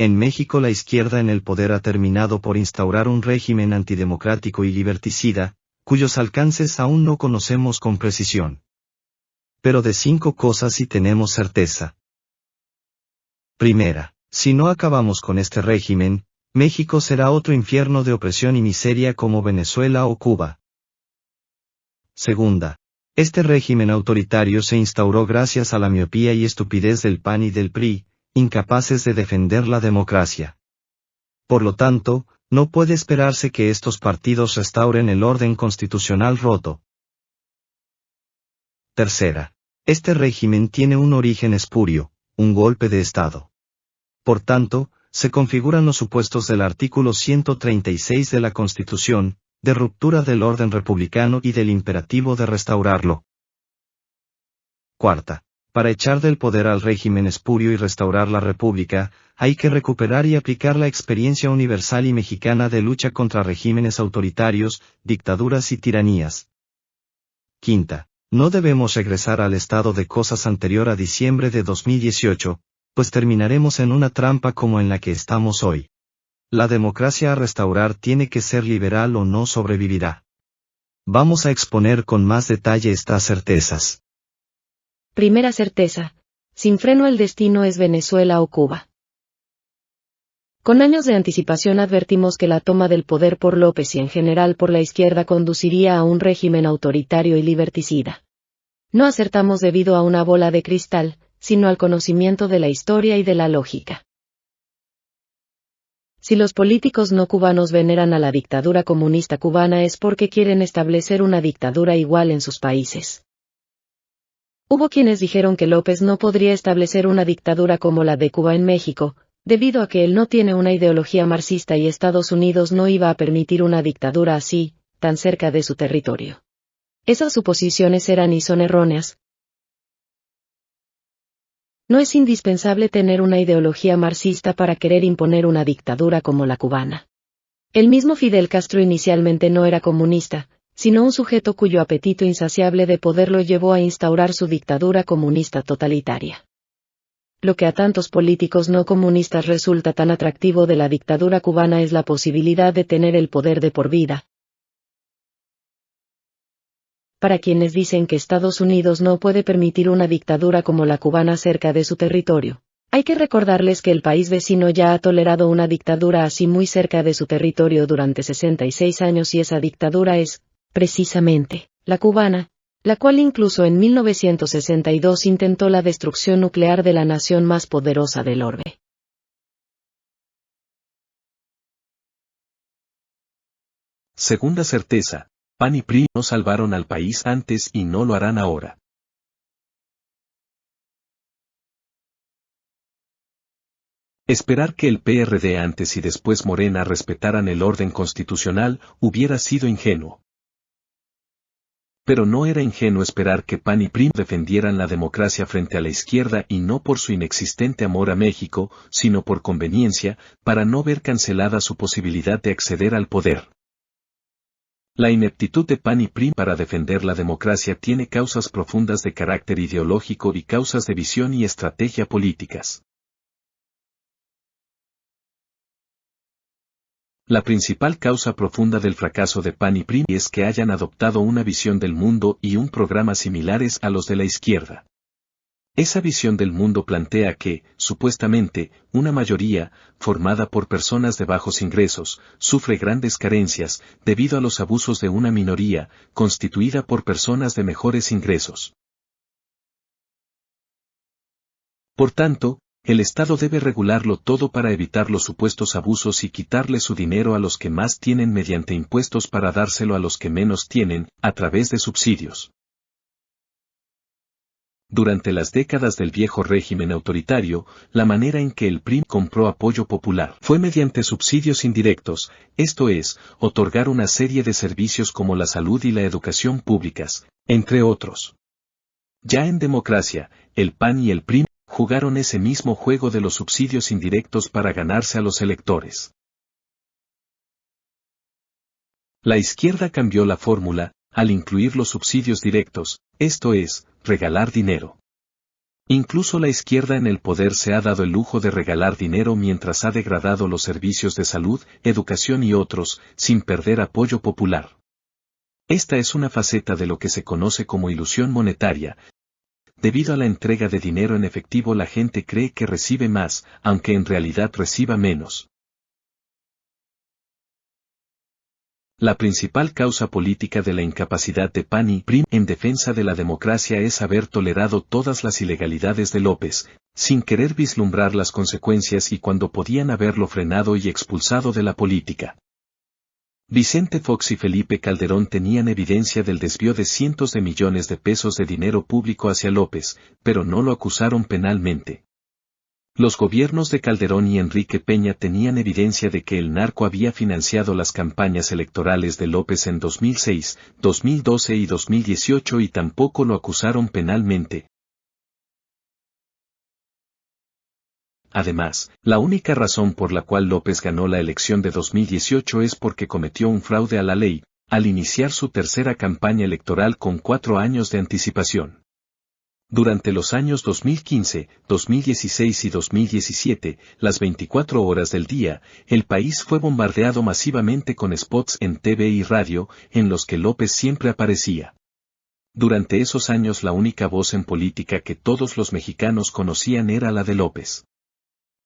en México la izquierda en el poder ha terminado por instaurar un régimen antidemocrático y liberticida, cuyos alcances aún no conocemos con precisión. Pero de 5 cosas sí tenemos certeza. Primera, si no acabamos con este régimen, México será otro infierno de opresión y miseria como Venezuela o Cuba. Segunda, este régimen autoritario se instauró gracias a la miopía y estupidez del PAN y del PRI, incapaces de defender la democracia. Por lo tanto, no puede esperarse que estos partidos restauren el orden constitucional roto. Tercera, este régimen tiene un origen espurio, un golpe de Estado. Por tanto, se configuran los supuestos del artículo 136 de la Constitución, de ruptura del orden republicano y del imperativo de restaurarlo. Cuarta, para echar del poder al régimen espurio y restaurar la república, hay que recuperar y aplicar la experiencia universal y mexicana de lucha contra regímenes autoritarios, dictaduras y tiranías. Quinta, no debemos regresar al estado de cosas anterior a diciembre de 2018, pues terminaremos en una trampa como en la que estamos hoy. La democracia a restaurar tiene que ser liberal o no sobrevivirá. Vamos a exponer con más detalle estas certezas. Primera certeza: sin freno el destino es Venezuela o Cuba. Con años de anticipación advertimos que la toma del poder por López y en general por la izquierda conduciría a un régimen autoritario y liberticida. No acertamos debido a una bola de cristal, sino al conocimiento de la historia y de la lógica. Si los políticos no cubanos veneran a la dictadura comunista cubana es porque quieren establecer una dictadura igual en sus países. Hubo quienes dijeron que López no podría establecer una dictadura como la de Cuba en México, debido a que él no tiene una ideología marxista y Estados Unidos no iba a permitir una dictadura así, tan cerca de su territorio. Esas suposiciones eran y son erróneas. No es indispensable tener una ideología marxista para querer imponer una dictadura como la cubana. El mismo Fidel Castro inicialmente no era comunista, sino un sujeto cuyo apetito insaciable de poder lo llevó a instaurar su dictadura comunista totalitaria. Lo que a tantos políticos no comunistas resulta tan atractivo de la dictadura cubana es la posibilidad de tener el poder de por vida. Para quienes dicen que Estados Unidos no puede permitir una dictadura como la cubana cerca de su territorio, hay que recordarles que el país vecino ya ha tolerado una dictadura así muy cerca de su territorio durante 66 años y esa dictadura es, precisamente, la cubana, la cual incluso en 1962 intentó la destrucción nuclear de la nación más poderosa del orbe. Segunda certeza: PAN y PRI no salvaron al país antes y no lo harán ahora. Esperar que el PRD antes y después Morena respetaran el orden constitucional hubiera sido ingenuo. Pero no era ingenuo esperar que PAN y PRI defendieran la democracia frente a la izquierda y no por su inexistente amor a México, sino por conveniencia, para no ver cancelada su posibilidad de acceder al poder. La ineptitud de PAN y PRI para defender la democracia tiene causas profundas de carácter ideológico y causas de visión y estrategia políticas. La principal causa profunda del fracaso de PAN y PRI es que hayan adoptado una visión del mundo y un programa similares a los de la izquierda. Esa visión del mundo plantea que, supuestamente, una mayoría, formada por personas de bajos ingresos, sufre grandes carencias, debido a los abusos de una minoría, constituida por personas de mejores ingresos. Por tanto, el Estado debe regularlo todo para evitar los supuestos abusos y quitarle su dinero a los que más tienen mediante impuestos para dárselo a los que menos tienen, a través de subsidios. Durante las décadas del viejo régimen autoritario, la manera en que el PRI compró apoyo popular fue mediante subsidios indirectos, esto es, otorgar una serie de servicios como la salud y la educación públicas, entre otros. Ya en democracia, el PAN y el PRI jugaron ese mismo juego de los subsidios indirectos para ganarse a los electores. La izquierda cambió la fórmula, al incluir los subsidios directos, esto es, regalar dinero. Incluso la izquierda en el poder se ha dado el lujo de regalar dinero mientras ha degradado los servicios de salud, educación y otros, sin perder apoyo popular. Esta es una faceta de lo que se conoce como ilusión monetaria. Debido a la entrega de dinero en efectivo, la gente cree que recibe más, aunque en realidad reciba menos. La principal causa política de la incapacidad de PAN y PRI en defensa de la democracia es haber tolerado todas las ilegalidades de López, sin querer vislumbrar las consecuencias y cuando podían haberlo frenado y expulsado de la política. Vicente Fox y Felipe Calderón tenían evidencia del desvío de cientos de millones de pesos de dinero público hacia López, pero no lo acusaron penalmente. Los gobiernos de Calderón y Enrique Peña tenían evidencia de que el narco había financiado las campañas electorales de López en 2006, 2012 y 2018 y tampoco lo acusaron penalmente. Además, la única razón por la cual López ganó la elección de 2018 es porque cometió un fraude a la ley, al iniciar su tercera campaña electoral con 4 años de anticipación. Durante los años 2015, 2016 y 2017, las 24 horas del día, el país fue bombardeado masivamente con spots en TV y radio, en los que López siempre aparecía. Durante esos años la única voz en política que todos los mexicanos conocían era la de López.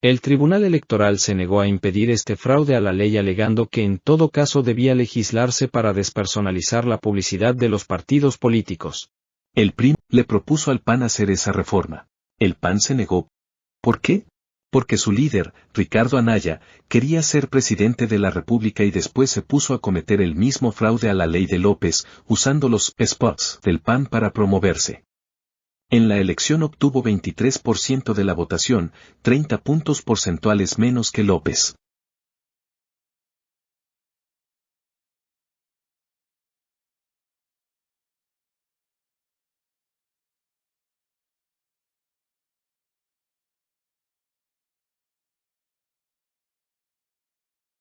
El Tribunal Electoral se negó a impedir este fraude a la ley alegando que en todo caso debía legislarse para despersonalizar la publicidad de los partidos políticos. El PRI le propuso al PAN hacer esa reforma. El PAN se negó. ¿Por qué? Porque su líder, Ricardo Anaya, quería ser presidente de la República y después se puso a cometer el mismo fraude a la ley de López, usando los spots del PAN para promoverse. En la elección obtuvo 23% de la votación, 30 puntos porcentuales menos que López.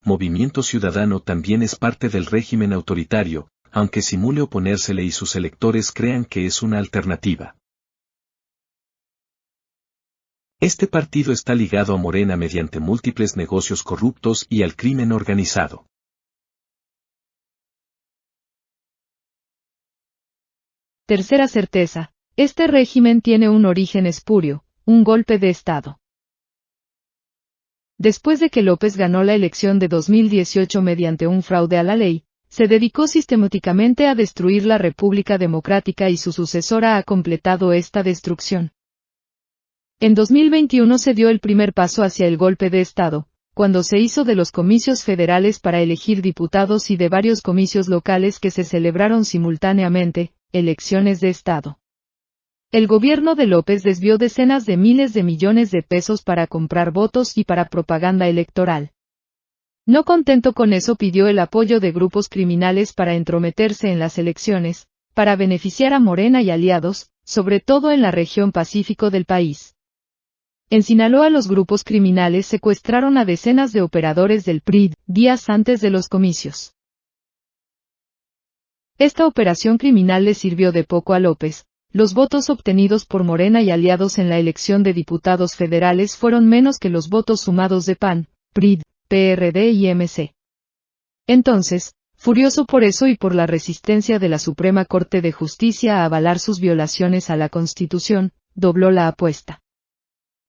Movimiento Ciudadano también es parte del régimen autoritario, aunque simule oponérsele y sus electores crean que es una alternativa. Este partido está ligado a Morena mediante múltiples negocios corruptos y al crimen organizado. Tercera certeza, este régimen tiene un origen espurio, un golpe de Estado. Después de que López ganó la elección de 2018 mediante un fraude a la ley, se dedicó sistemáticamente a destruir la República Democrática y su sucesora ha completado esta destrucción. En 2021 se dio el primer paso hacia el golpe de Estado, cuando se hizo de los comicios federales para elegir diputados y de varios comicios locales que se celebraron simultáneamente, elecciones de Estado. El gobierno de López desvió decenas de miles de millones de pesos para comprar votos y para propaganda electoral. No contento con eso, pidió el apoyo de grupos criminales para entrometerse en las elecciones, para beneficiar a Morena y aliados, sobre todo en la región pacífico del país. En Sinaloa los grupos criminales secuestraron a decenas de operadores del PRI, días antes de los comicios. Esta operación criminal le sirvió de poco a López. Los votos obtenidos por Morena y aliados en la elección de diputados federales fueron menos que los votos sumados de PAN, PRI, PRD y MC. Entonces, furioso por eso y por la resistencia de la Suprema Corte de Justicia a avalar sus violaciones a la Constitución, dobló la apuesta.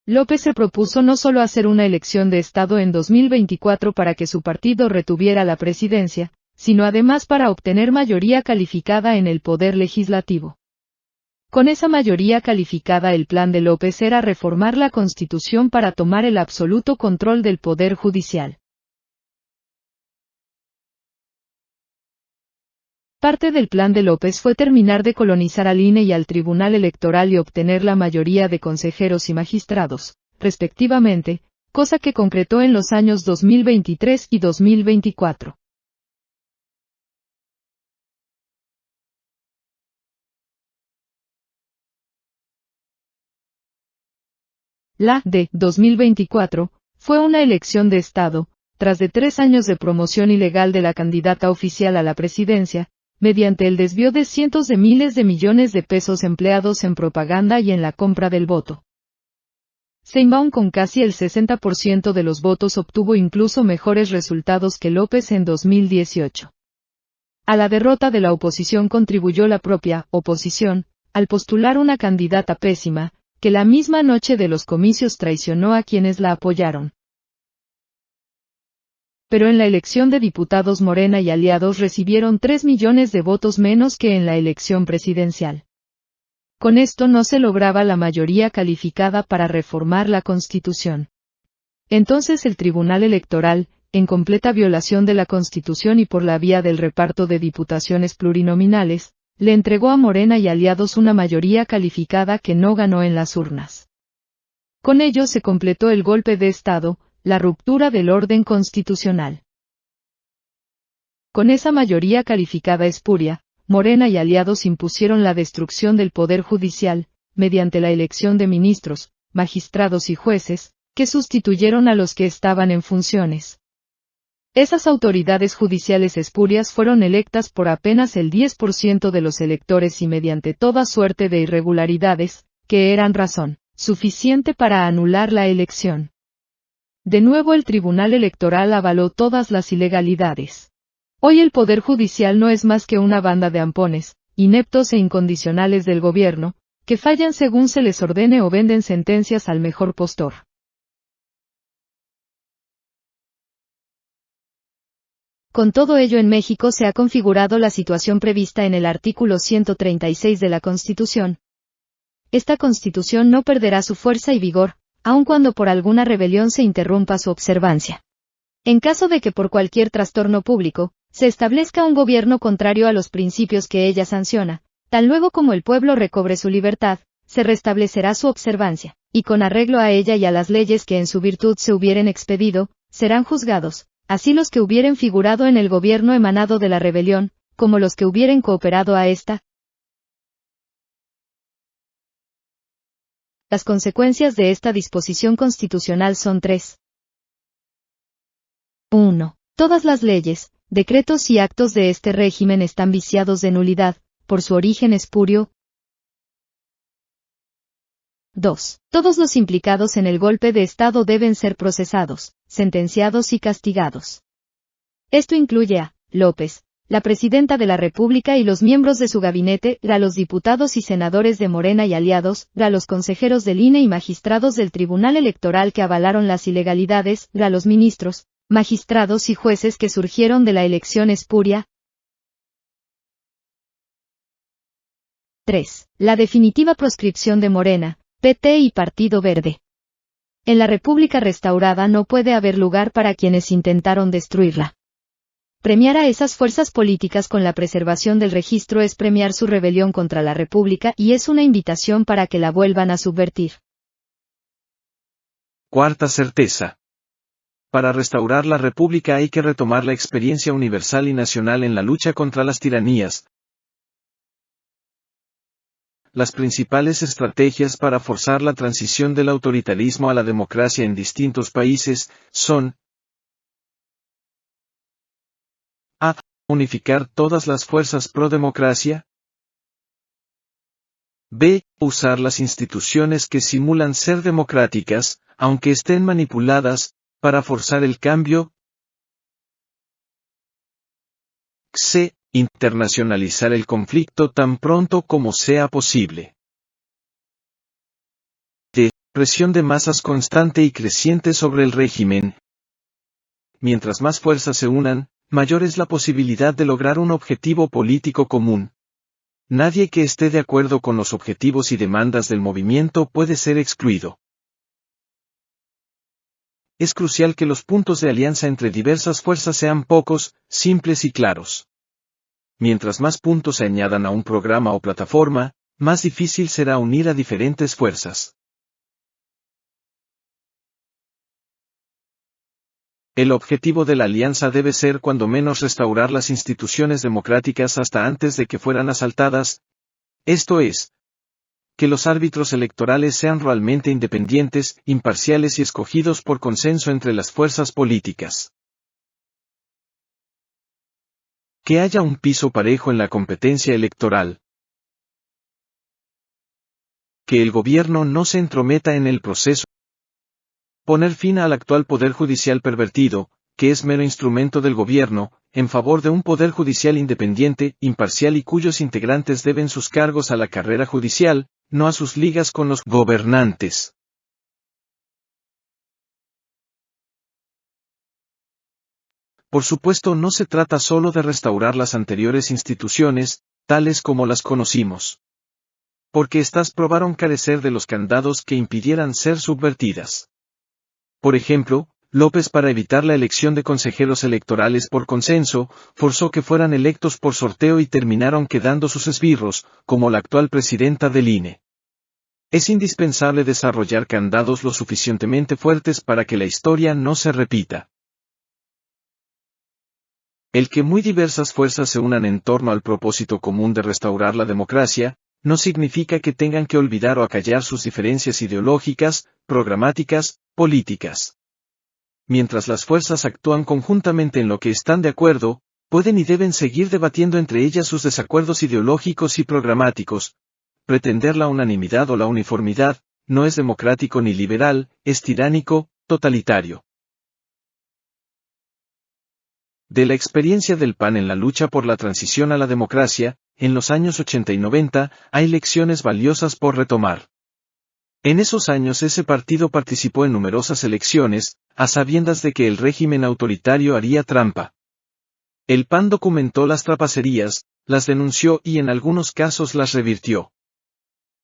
López se propuso no solo hacer una elección de Estado en 2024 para que su partido retuviera la presidencia, sino además para obtener mayoría calificada en el poder legislativo. Con esa mayoría calificada, el plan de López era reformar la Constitución para tomar el absoluto control del Poder Judicial. Parte del plan de López fue terminar de colonizar al INE y al Tribunal Electoral y obtener la mayoría de consejeros y magistrados, respectivamente, cosa que concretó en los años 2023 y 2024. La de 2024 fue una elección de Estado, tras de 3 años de promoción ilegal de la candidata oficial a la presidencia, mediante el desvío de cientos de miles de millones de pesos empleados en propaganda y en la compra del voto. Sheinbaum con casi el 60% de los votos obtuvo incluso mejores resultados que López en 2018. A la derrota de la oposición contribuyó la propia oposición, al postular una candidata pésima, que la misma noche de los comicios traicionó a quienes la apoyaron. Pero en la elección de diputados Morena y aliados recibieron 3 millones de votos menos que en la elección presidencial. Con esto no se lograba la mayoría calificada para reformar la Constitución. Entonces el Tribunal Electoral, en completa violación de la Constitución y por la vía del reparto de diputaciones plurinominales, le entregó a Morena y aliados una mayoría calificada que no ganó en las urnas. Con ello se completó el golpe de Estado, la ruptura del orden constitucional. Con esa mayoría calificada espuria, Morena y aliados impusieron la destrucción del Poder Judicial, mediante la elección de ministros, magistrados y jueces, que sustituyeron a los que estaban en funciones. Esas autoridades judiciales espurias fueron electas por apenas el 10% de los electores y mediante toda suerte de irregularidades, que eran razón suficiente para anular la elección. De nuevo el Tribunal Electoral avaló todas las ilegalidades. Hoy el Poder Judicial no es más que una banda de ampones, ineptos e incondicionales del gobierno, que fallan según se les ordene o venden sentencias al mejor postor. Con todo ello en México se ha configurado la situación prevista en el artículo 136 de la Constitución. Esta Constitución no perderá su fuerza y vigor, aun cuando por alguna rebelión se interrumpa su observancia. En caso de que por cualquier trastorno público, se establezca un gobierno contrario a los principios que ella sanciona, tan luego como el pueblo recobre su libertad, se restablecerá su observancia, y con arreglo a ella y a las leyes que en su virtud se hubieren expedido, serán juzgados, así los que hubieren figurado en el gobierno emanado de la rebelión, como los que hubieren cooperado a esta. Las consecuencias de esta disposición constitucional son 3. 1. Todas las leyes, decretos y actos de este régimen están viciados de nulidad, por su origen espurio. 2. Todos los implicados en el golpe de Estado deben ser procesados, sentenciados y castigados. Esto incluye a López, la Presidenta de la República y los miembros de su gabinete, a los diputados y senadores de Morena y aliados, a los consejeros del INE y magistrados del Tribunal Electoral que avalaron las ilegalidades, a los ministros, magistrados y jueces que surgieron de la elección espuria. 3. La definitiva proscripción de Morena, PT y Partido Verde. En la República restaurada no puede haber lugar para quienes intentaron destruirla. Premiar a esas fuerzas políticas con la preservación del registro es premiar su rebelión contra la República y es una invitación para que la vuelvan a subvertir. Cuarta certeza. Para restaurar la República hay que retomar la experiencia universal y nacional en la lucha contra las tiranías. Las principales estrategias para forzar la transición del autoritarismo a la democracia en distintos países son: A. Unificar todas las fuerzas pro democracia. B. Usar las instituciones que simulan ser democráticas, aunque estén manipuladas, para forzar el cambio. C. Internacionalizar el conflicto tan pronto como sea posible. D. Presión de masas constante y creciente sobre el régimen. Mientras más fuerzas se unan, mayor es la posibilidad de lograr un objetivo político común. Nadie que esté de acuerdo con los objetivos y demandas del movimiento puede ser excluido. Es crucial que los puntos de alianza entre diversas fuerzas sean pocos, simples y claros. Mientras más puntos se añadan a un programa o plataforma, más difícil será unir a diferentes fuerzas. El objetivo de la alianza debe ser cuando menos restaurar las instituciones democráticas hasta antes de que fueran asaltadas, esto es, que los árbitros electorales sean realmente independientes, imparciales y escogidos por consenso entre las fuerzas políticas. Que haya un piso parejo en la competencia electoral. Que el gobierno no se entrometa en el proceso. Poner fin al actual poder judicial pervertido, que es mero instrumento del gobierno, en favor de un poder judicial independiente, imparcial y cuyos integrantes deben sus cargos a la carrera judicial, no a sus ligas con los gobernantes. Por supuesto, no se trata solo de restaurar las anteriores instituciones, tales como las conocimos. Porque éstas probaron carecer de los candados que impidieran ser subvertidas. Por ejemplo, López, para evitar la elección de consejeros electorales por consenso, forzó que fueran electos por sorteo y terminaron quedando sus esbirros, como la actual presidenta del INE. Es indispensable desarrollar candados lo suficientemente fuertes para que la historia no se repita. El que muy diversas fuerzas se unan en torno al propósito común de restaurar la democracia, no significa que tengan que olvidar o acallar sus diferencias ideológicas, programáticas, políticas. Mientras las fuerzas actúan conjuntamente en lo que están de acuerdo, pueden y deben seguir debatiendo entre ellas sus desacuerdos ideológicos y programáticos. Pretender la unanimidad o la uniformidad, no es democrático ni liberal, es tiránico, totalitario. De la experiencia del PAN en la lucha por la transición a la democracia, en los años 80 y 90, hay lecciones valiosas por retomar. En esos años ese partido participó en numerosas elecciones, a sabiendas de que el régimen autoritario haría trampa. El PAN documentó las trapacerías, las denunció y en algunos casos las revirtió.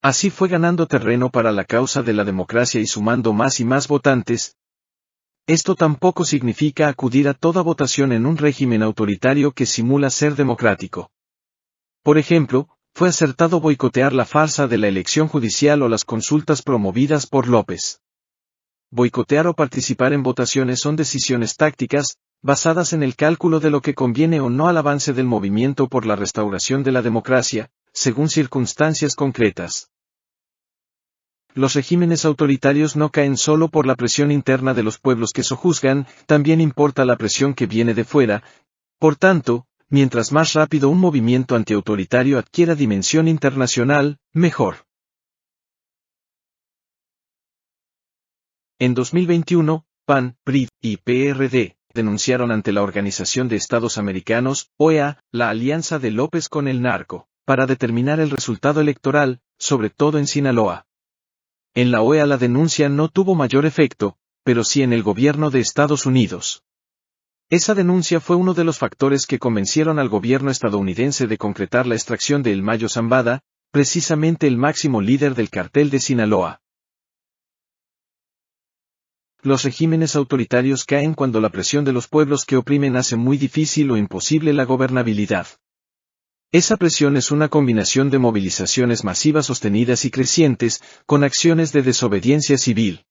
Así fue ganando terreno para la causa de la democracia y sumando más y más votantes. Esto tampoco significa acudir a toda votación en un régimen autoritario que simula ser democrático. Por ejemplo, fue acertado boicotear la farsa de la elección judicial o las consultas promovidas por López. Boicotear o participar en votaciones son decisiones tácticas, basadas en el cálculo de lo que conviene o no al avance del movimiento por la restauración de la democracia, según circunstancias concretas. Los regímenes autoritarios no caen solo por la presión interna de los pueblos que sojuzgan, también importa la presión que viene de fuera. Por tanto, mientras más rápido un movimiento antiautoritario adquiera dimensión internacional, mejor. En 2021, PAN, PRI y PRD denunciaron ante la Organización de Estados Americanos, OEA, la alianza de López con el narco, para determinar el resultado electoral, sobre todo en Sinaloa. En la OEA la denuncia no tuvo mayor efecto, pero sí en el gobierno de Estados Unidos. Esa denuncia fue uno de los factores que convencieron al gobierno estadounidense de concretar la extracción de El Mayo Zambada, precisamente el máximo líder del cartel de Sinaloa. Los regímenes autoritarios caen cuando la presión de los pueblos que oprimen hace muy difícil o imposible la gobernabilidad. Esa presión es una combinación de movilizaciones masivas sostenidas y crecientes, con acciones de desobediencia civil.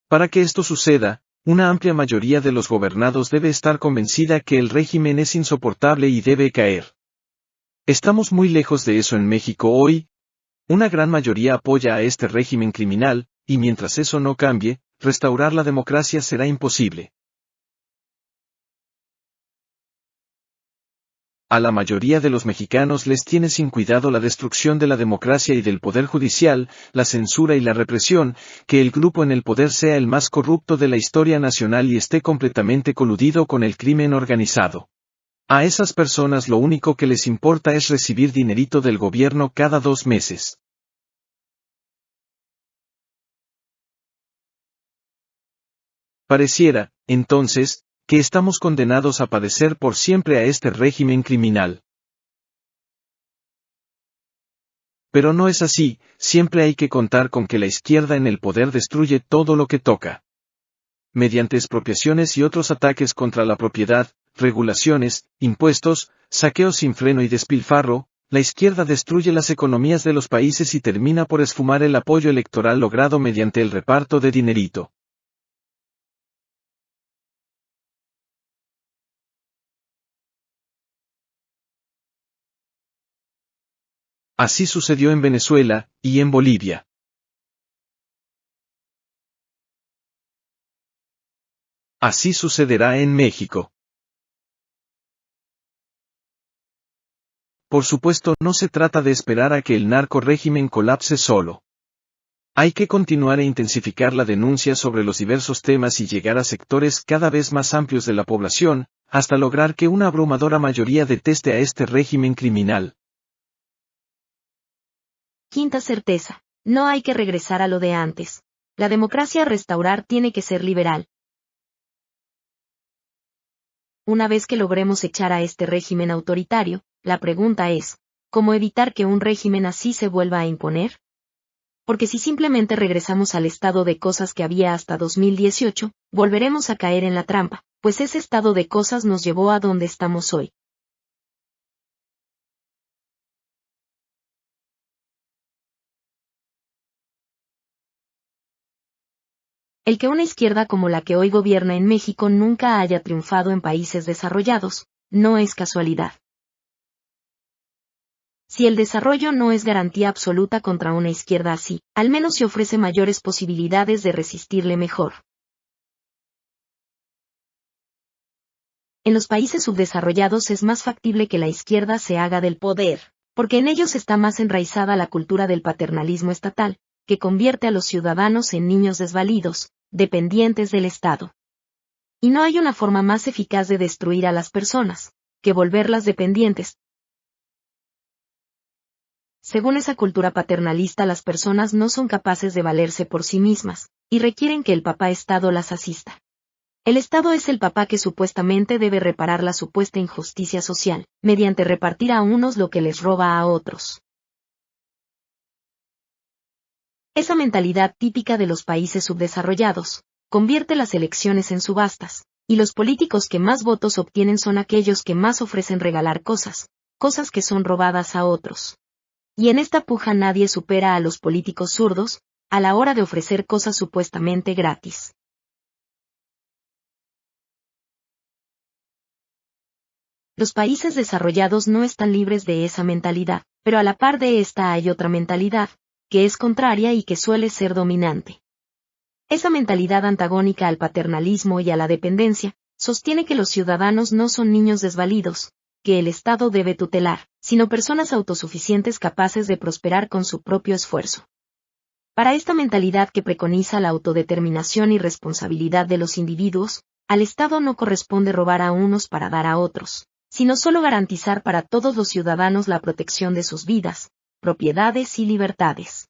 Para que esto suceda, una amplia mayoría de los gobernados debe estar convencida que el régimen es insoportable y debe caer. Estamos muy lejos de eso en México hoy. Una gran mayoría apoya a este régimen criminal, y mientras eso no cambie, restaurar la democracia será imposible. A la mayoría de los mexicanos les tiene sin cuidado la destrucción de la democracia y del poder judicial, la censura y la represión, que el grupo en el poder sea el más corrupto de la historia nacional y esté completamente coludido con el crimen organizado. A esas personas lo único que les importa es recibir dinerito del gobierno cada 2 meses. Pareciera, entonces, que estamos condenados a padecer por siempre a este régimen criminal. Pero no es así, siempre hay que contar con que la izquierda en el poder destruye todo lo que toca. Mediante expropiaciones y otros ataques contra la propiedad, regulaciones, impuestos, saqueos sin freno y despilfarro, la izquierda destruye las economías de los países y termina por esfumar el apoyo electoral logrado mediante el reparto de dinerito. Así sucedió en Venezuela, y en Bolivia. Así sucederá en México. Por supuesto, no se trata de esperar a que el narco-régimen colapse solo. Hay que continuar e intensificar la denuncia sobre los diversos temas y llegar a sectores cada vez más amplios de la población, hasta lograr que una abrumadora mayoría deteste a este régimen criminal. Quinta certeza. No hay que regresar a lo de antes. La democracia a restaurar tiene que ser liberal. Una vez que logremos echar a este régimen autoritario, la pregunta es, ¿cómo evitar que un régimen así se vuelva a imponer? Porque si simplemente regresamos al estado de cosas que había hasta 2018, volveremos a caer en la trampa, pues ese estado de cosas nos llevó a donde estamos hoy. El que una izquierda como la que hoy gobierna en México nunca haya triunfado en países desarrollados, no es casualidad. Si el desarrollo no es garantía absoluta contra una izquierda así, al menos se ofrece mayores posibilidades de resistirle mejor. En los países subdesarrollados es más factible que la izquierda se haga del poder, porque en ellos está más enraizada la cultura del paternalismo estatal, que convierte a los ciudadanos en niños desvalidos, dependientes del Estado. Y no hay una forma más eficaz de destruir a las personas, que volverlas dependientes. Según esa cultura paternalista, las personas no son capaces de valerse por sí mismas, y requieren que el papá Estado las asista. El Estado es el papá que supuestamente debe reparar la supuesta injusticia social, mediante repartir a unos lo que les roba a otros. Esa mentalidad típica de los países subdesarrollados, convierte las elecciones en subastas, y los políticos que más votos obtienen son aquellos que más ofrecen regalar cosas que son robadas a otros. Y en esta puja nadie supera a los políticos zurdos, a la hora de ofrecer cosas supuestamente gratis. Los países desarrollados no están libres de esa mentalidad, pero a la par de esta hay otra mentalidad, que es contraria y que suele ser dominante. Esa mentalidad antagónica al paternalismo y a la dependencia, sostiene que los ciudadanos no son niños desvalidos, que el Estado debe tutelar, sino personas autosuficientes capaces de prosperar con su propio esfuerzo. Para esta mentalidad que preconiza la autodeterminación y responsabilidad de los individuos, al Estado no corresponde robar a unos para dar a otros, sino solo garantizar para todos los ciudadanos la protección de sus vidas, propiedades y libertades.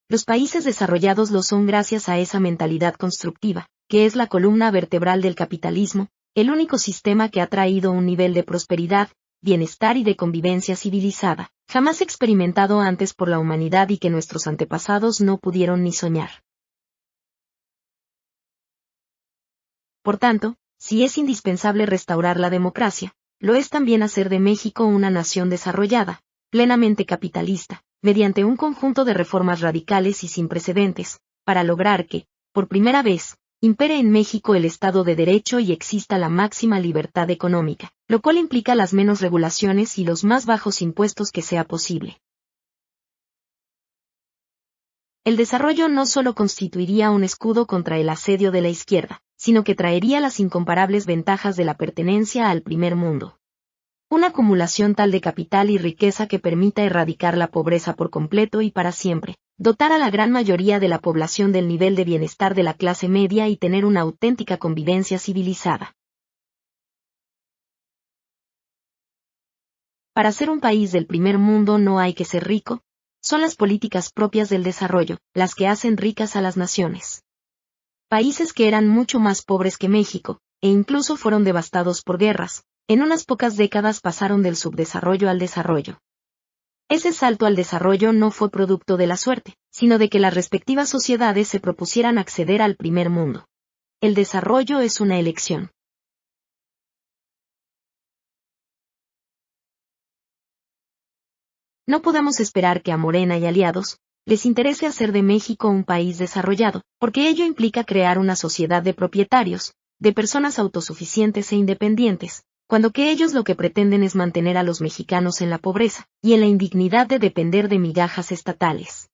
Los países desarrollados lo son gracias a esa mentalidad constructiva, que es la columna vertebral del capitalismo, el único sistema que ha traído un nivel de prosperidad, bienestar y de convivencia civilizada, jamás experimentado antes por la humanidad y que nuestros antepasados no pudieron ni soñar. Por tanto, si es indispensable restaurar la democracia, lo es también hacer de México una nación desarrollada, plenamente capitalista, mediante un conjunto de reformas radicales y sin precedentes, para lograr que, por primera vez, impere en México el Estado de Derecho y exista la máxima libertad económica, lo cual implica las menos regulaciones y los más bajos impuestos que sea posible. El desarrollo no solo constituiría un escudo contra el asedio de la izquierda, sino que traería las incomparables ventajas de la pertenencia al primer mundo. Una acumulación tal de capital y riqueza que permita erradicar la pobreza por completo y para siempre, dotar a la gran mayoría de la población del nivel de bienestar de la clase media y tener una auténtica convivencia civilizada. Para ser un país del primer mundo no hay que ser rico, son las políticas propias del desarrollo, las que hacen ricas a las naciones. Países que eran mucho más pobres que México, e incluso fueron devastados por guerras, en unas pocas décadas pasaron del subdesarrollo al desarrollo. Ese salto al desarrollo no fue producto de la suerte, sino de que las respectivas sociedades se propusieran acceder al primer mundo. El desarrollo es una elección. No podemos esperar que a Morena y aliados les interese hacer de México un país desarrollado, porque ello implica crear una sociedad de propietarios, de personas autosuficientes e independientes, cuando que ellos lo que pretenden es mantener a los mexicanos en la pobreza, y en la indignidad de depender de migajas estatales.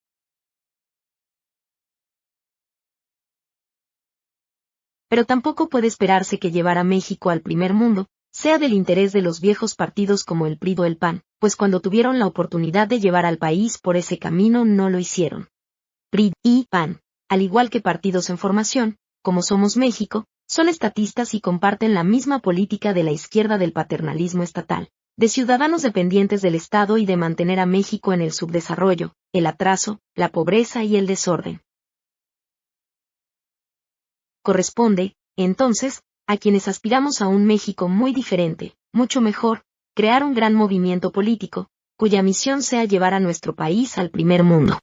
pero tampoco puede esperarse que llevar a México al primer mundo sea del interés de los viejos partidos como el PRI o el PAN, pues cuando tuvieron la oportunidad de llevar al país por ese camino no lo hicieron. PRI y PAN, al igual que partidos en formación, como Somos México, son estatistas y comparten la misma política de la izquierda del paternalismo estatal, de ciudadanos dependientes del Estado y de mantener a México en el subdesarrollo, el atraso, la pobreza y el desorden. Corresponde, entonces, a quienes aspiramos a un México muy diferente, mucho mejor, crear un gran movimiento político, cuya misión sea llevar a nuestro país al primer mundo.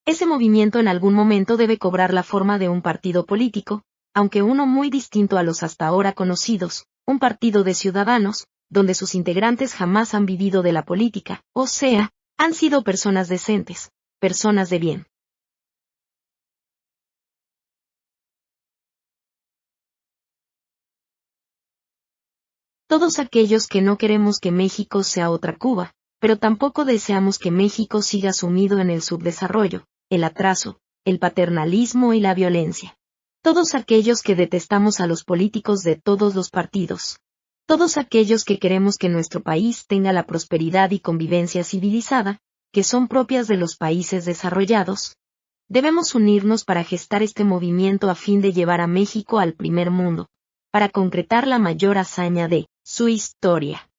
Ese movimiento en algún momento debe cobrar la forma de un partido político, aunque uno muy distinto a los hasta ahora conocidos, un partido de ciudadanos, donde sus integrantes jamás han vivido de la política, o sea, han sido personas decentes, personas de bien. Todos aquellos que no queremos que México sea otra Cuba, pero tampoco deseamos que México siga sumido en el subdesarrollo, el atraso, el paternalismo y la violencia. Todos aquellos que detestamos a los políticos de todos los partidos. Todos aquellos que queremos que nuestro país tenga la prosperidad y convivencia civilizada, que son propias de los países desarrollados. Debemos unirnos para gestar este movimiento a fin de llevar a México al primer mundo, para concretar la mayor hazaña de su historia.